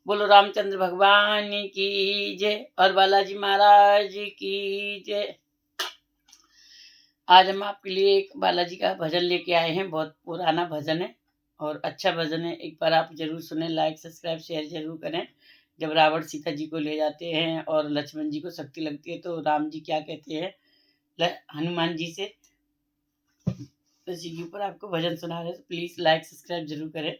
बोलो रामचंद्र भगवान की जय और बालाजी महाराज की जय। आज हम आपके लिए एक बालाजी का भजन लेके आए हैं। बहुत पुराना भजन है और अच्छा भजन है। एक बार आप जरूर सुने, लाइक सब्सक्राइब शेयर जरूर करें। जब रावण सीता जी को ले जाते हैं और लक्ष्मण जी को शक्ति लगती है तो राम जी क्या कहते हैं हनुमान जी से, इसी के ऊपर आपको भजन सुना रहे हैं। प्लीज लाइक सब्सक्राइब जरूर करें।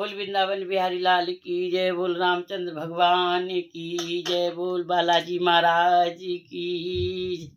बोल वृंदावन बिहारी लाल की जय, बोल रामचंद्र भगवान की जय, बोल बालाजी महाराज की।